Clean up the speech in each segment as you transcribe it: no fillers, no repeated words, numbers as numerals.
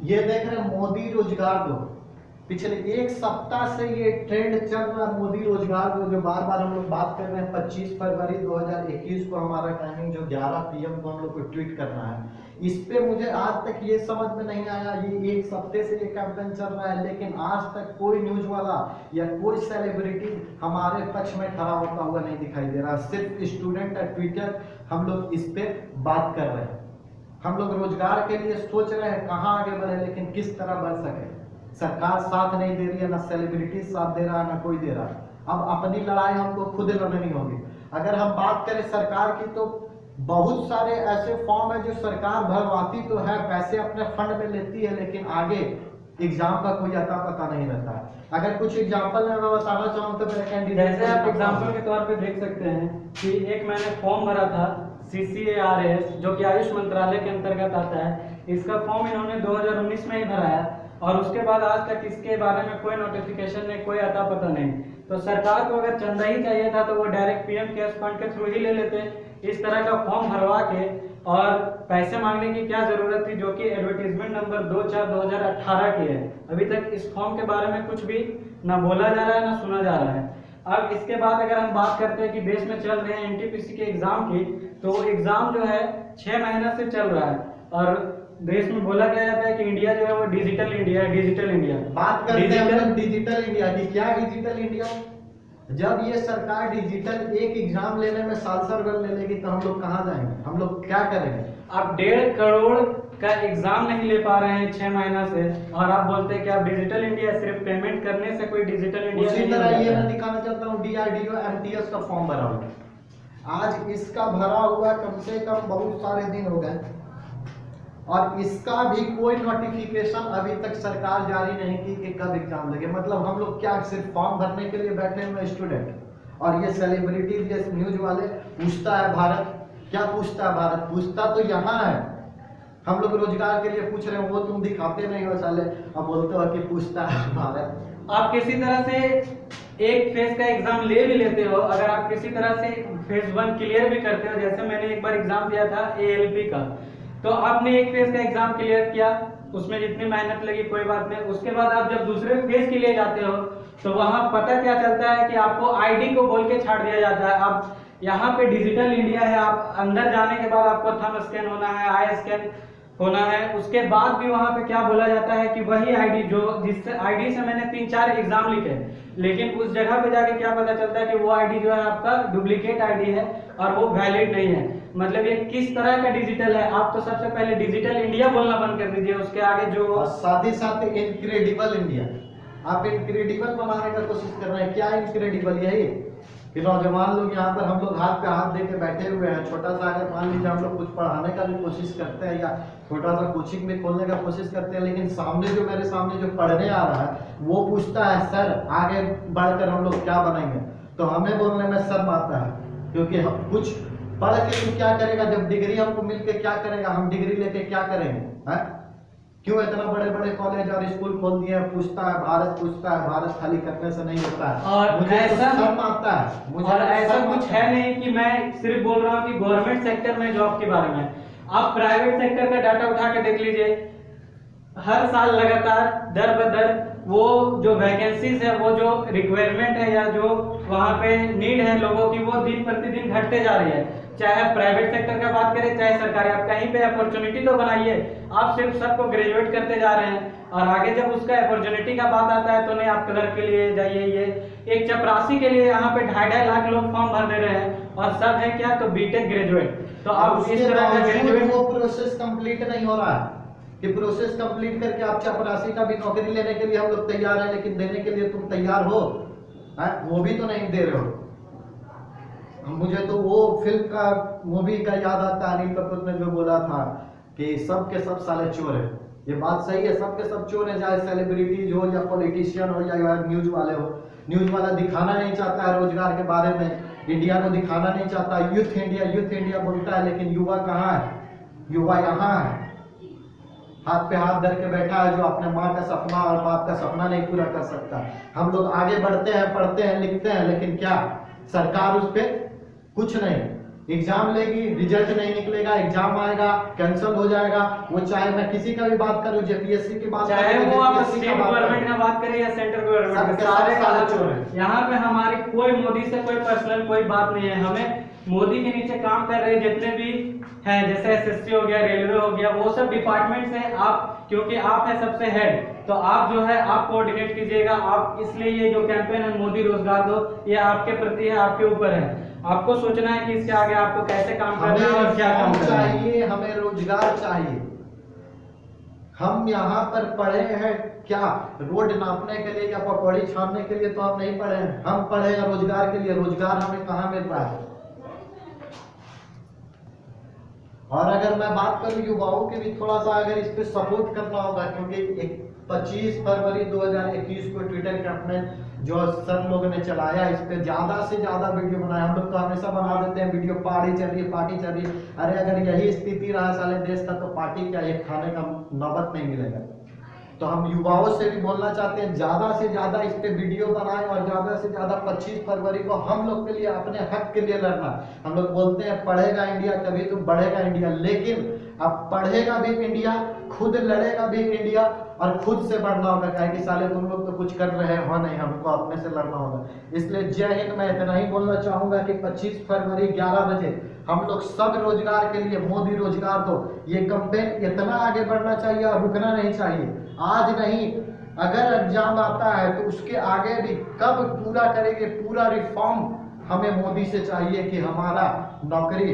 ये देख रहे हैं मोदी रोजगार दो। पिछले एक सप्ताह से ये ट्रेंड चल रहा है मोदी रोजगार दो, जो बार बार हम लोग बात कर रहे हैं। 25 फरवरी 2021 को हमारा टाइमिंग जो 11 PM को हम लोग को ट्वीट करना है। इस पे मुझे आज तक ये समझ में नहीं आया, ये एक हफ्ते से ये कैंपेन चल रहा है, लेकिन आज तक कोई न्यूज वाला या कोई सेलिब्रिटी हमारे पक्ष में खड़ा होता हुआ नहीं दिखाई दे रहा। सिर्फ स्टूडेंट और ट्विटर हम लोग इस पे बात कर रहे हैं। हम लोग रोजगार के लिए सोच रहे हैं कहाँ आगे बढ़े, लेकिन किस तरह बढ़ सके। सरकार साथ नहीं दे रही है, ना सेलिब्रिटी साथ दे रहा है, ना कोई दे रहा है। अब अपनी लड़ाई हमको खुद लड़नी होगी। अगर हम बात करें सरकार की, तो बहुत सारे ऐसे फॉर्म है जो सरकार भरवाती तो है, पैसे अपने फंड में लेती है, लेकिन आगे एग्जाम का कोई अता पता नहीं रहता है। अगर कुछ एग्जाम्पल मैं बताना चाहूँ तो जैसे आप एग्जाम्पल के तौर पे देख सकते हैं कि एक मैंने फॉर्म भरा था CCARS, जो कि आयुष मंत्रालय के अंतर्गत आता है। इसका फॉर्म इन्होंने 2019 में ही भरा है और उसके बाद आज तक इसके बारे में कोई नोटिफिकेशन नहीं, कोई अता पता नहीं। तो सरकार को अगर चंदा ही चाहिए था तो वो डायरेक्ट PM केयर्स फंड के थ्रू ही ले लेते। इस तरह का फॉर्म भरवा के और पैसे मांगने की क्या जरूरत थी, जो कि एडवर्टीजमेंट नंबर 24/2018 की है। अभी तक इस फॉर्म के बारे में कुछ भी ना बोला जा रहा है, ना सुना जा रहा है। अब इसके बाद अगर हम बात करते हैं कि देश में चल रहे हैं NTPC के एग्जाम की, तो एग्जाम जो है 6 महीना से चल रहा है और देश में बोला गया जाता है कि इंडिया जो है वो डिजिटल इंडिया है। डिजिटल इंडिया बात करते हैं डिजिटल इंडिया की। क्या डिजिटल इंडिया? जब ये सरकार डिजिटल एक एग्जाम लेने में साल भर ले लेगी तो हम लोग कहाँ जाएंगे? हम लोग क्या करेंगे? आप 1.5 करोड़ का एग्जाम नहीं ले पा रहे हैं 6 महीना से, और आप बोलते हैं कि आप डिजिटल इंडिया, सिर्फ पेमेंट करने से कोई डिजिटल इंडिया उसी तरह ये मैं दिखाना चाहता हूँ DRDO MTS का फॉर्म भरा हुआ। आज इसका भरा हुआ कम से कम बहुत सारे दिन हो गए और इसका भी कोई नोटिफिकेशन अभी तक सरकार जारी नहीं की कि कब एग्जाम लगे। मतलब हम लोग क्या सिर्फ फॉर्म भरने के लिए बैठे हुए स्टूडेंट, और ये सेलिब्रिटीज, ये न्यूज वाले पूछता है भारत, क्या पूछता है भारत? पूछता तो यहाँ है। हम लोग रोजगार के लिए पूछ रहे हैं, वो तुम दिखाते नहीं हो साले, अब बोलते हो कि पूछता है भारत। आप किसी तरह से एक फेज का एग्जाम ले भी लेते हो, अगर आप किसी तरह से फेज 1 क्लियर भी करते हो, जैसे मैंने एक बार एग्जाम दिया था ALP का, तो आपने एक फेज का एग्जाम क्लियर किया, उसमें जितनी मेहनत लगी कोई बात नहीं। उसके बाद आप जब दूसरे फेज के लिए जाते हो तो वहां पता क्या चलता है कि आपको ID को बोल के छाड़ दिया जाता है। अब यहाँ पे डिजिटल इंडिया है, आप अंदर जाने के बाद आपको थंब स्कैन होना है, आई स्कैन होना है। उसके बाद भी वहां पे क्या बोला जाता है कि वही ID जो जिस ID से मैंने 3-4 एग्जाम लिखे, लेकिन उस जगह पे जाके क्या पता चलता है कि वो ID जो है आपका डुप्लीकेट ID है और वो वैलिड नहीं है। मतलब ये किस तरह का डिजिटल है? आप तो सबसे पहले डिजिटल इंडिया बोलना बंद कर दीजिए, उसके आगे जो साथ ही साथ इनक्रेडिबल इंडिया, आप इनक्रेडिबल बनाने का कोशिश कर रहे हैं। क्या इनक्रेडिबल? यही कि नौजवान लोग यहाँ पर हम लोग हाथ पे हाथ दे के बैठे हुए हैं। छोटा सा अगर मान लीजिए हम लोग कुछ पढ़ाने का भी कोशिश करते हैं या छोटा सा कोचिंग में खोलने का कोशिश करते हैं, लेकिन सामने जो मेरे सामने जो पढ़ने आ रहा है वो पूछता है सर आगे बढ़कर हम लोग क्या बनेंगे, तो हमें बोलने में शर्म आता है, क्योंकि हम कुछ पढ़ के तू क्या करेगा? जब डिग्री हमको मिल के क्या करेगा? हम डिग्री लेके क्या करेंगे? है क्यों इतना बड़े बड़े कॉलेज और स्कूल खोल दिए? पूछता है भारत, पूछता है भारत, खाली करने से नहीं होता है। और मुझे ऐसा शर्म आता है, मुझे और ऐसा कुछ है नहीं कि मैं सिर्फ बोल रहा हूँ कि गवर्नमेंट सेक्टर में जॉब के बारे में। आप प्राइवेट सेक्टर का डाटा उठा के देख लीजिए, हर साल लगातार दर बदर वो जो वैकेंसीज है, वो जो रिक्वायरमेंट है या जो वहाँ पे नीड है लोगों की, वो दिन प्रतिदिन घटते जा रही है। चाहे प्राइवेट सेक्टर का बात करें चाहे सरकारी, आप कहीं पे अपॉर्चुनिटी तो बनाइए। आप सिर्फ सबको ग्रेजुएट करते जा रहे हैं और आगे जब उसका अपॉर्चुनिटी का बात आता है तो नहीं, आप क्लर्क के लिए जाइए। ये एक चपरासी के लिए यहाँ पे 2.5 लाख लोग फॉर्म भर दे रहे हैं और सब है क्या? तो बीटेक ग्रेजुएट। तो आप इस तरह का ग्रेजुएट, वो प्रोसेस कंप्लीट नहीं हो रहा है कि प्रोसेस कंप्लीट करके आप चपरासी का भी नौकरी लेने के लिए हम लोग तैयार हैं, लेकिन देने के लिए तुम तैयार हो? वो भी तो नहीं दे रहे हो। मुझे तो वो फिल्म का मूवी का याद आता है, अनिल कपूर ने जो बोला था कि सब के सब साले चोर है। ये बात सही है, सब के सब चोर है, चाहे सेलिब्रिटीज हो या पॉलिटिशियन हो या न्यूज वाले हो। न्यूज वाला दिखाना नहीं चाहता है रोजगार के बारे में, इंडिया को दिखाना नहीं चाहता। यूथ इंडिया बोलता है, लेकिन युवा कहाँ है? युवा यहाँ है, हाथ पे हाथ धर के बैठा है, जो अपने माँ का सपना और बाप का सपना नहीं पूरा कर सकता। हम लोग आगे बढ़ते हैं, पढ़ते हैं, लिखते हैं, लेकिन क्या सरकार उस पर कुछ नहीं। एग्जाम लेगी, रिजल्ट नहीं निकलेगा, एग्जाम आएगा, कैंसिल हो जाएगा। वो चाहे मैं किसी का भी बात करूं, जेपीएससी की बात चाहे करूं, वो आप JPSC स्टेट गवर्नमेंट का बात करें या सेंट्रल गवर्नमेंट सबके का, सारे सारे का चोर हैं। यहाँ पे हमारी कोई मोदी से कोई पर्सनल कोई बात नहीं है। हमें मोदी के नीचे काम कर रहे जितने भी हैं, जैसे एसएससी हो गया, रेलवे हो गया, वो सब डिपार्टमेंट से आप, क्योंकि आप है सबसे हेड, तो आप जो है आप कोऑर्डिनेट कीजिएगा। आप इसलिए ये जो कैंपेन है मोदी रोजगार दो, ये आपके प्रति है, आपके ऊपर है। आपको सोचना है कि इसके आगे आपको कैसे काम करना है और क्या काम करना है। चाहिए, हमें रोजगार चाहिए। हम यहाँ पर पढ़े हैं क्या रोड नापने के लिए या पकौड़ी छानने के लिए? तो हम नहीं पढ़े हैं, हम पढ़े हैं रोजगार के लिए। रोजगार हमें कहाँ मिल रहा है? और अगर मैं बात करूं युवाओं के भी, थोड़ा सा अगर इस पे सपोर्ट करना होगा, क्योंकि 25 फरवरी 2021 को ट्विटर कैंपेन जो सर लोगों ने चलाया, इस पे ज्यादा से ज्यादा वीडियो बनाया। हम लोग तो हमेशा बना देते हैं वीडियो, पार्टी चल रही है, पार्टी चल रही है। अरे अगर यही स्थिति रहा साले देश का, तो पार्टी क्या, एक खाने का नौबत नहीं मिलेगा। तो हम युवाओं से भी बोलना चाहते हैं, ज्यादा से ज्यादा इस पे वीडियो बनाएं और ज्यादा से ज्यादा 25 फरवरी को हम लोग के लिए, अपने हक के लिए लड़ना। हम लोग बोलते हैं पढ़ेगा इंडिया तभी तो बढ़ेगा इंडिया, लेकिन अब पढ़ेगा भी इंडिया, खुद लड़ेगा भी इंडिया, और खुद से बढ़ना होगा। कहे कि साले तुम लोग तो कुछ कर रहे हो नहीं, हमको अपने से लड़ना होगा। इसलिए जय हिंद। मैं इतना ही बोलना चाहूंगा कि 25 फरवरी 11 बजे हम लोग सब रोजगार के लिए, मोदी रोजगार दो, ये कैंपेन इतना आगे बढ़ना चाहिए और रुकना नहीं चाहिए। आज नहीं, अगर एग्जाम आता है तो उसके आगे भी कब पूरा करेंगे, पूरा रिफॉर्म हमें मोदी से चाहिए कि हमारा नौकरी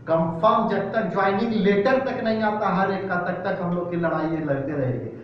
कंफर्म, जब तक ज्वाइनिंग लेटर तक नहीं आता हर एक का, तक हम लोग की लड़ाई लड़ते रहेंगे।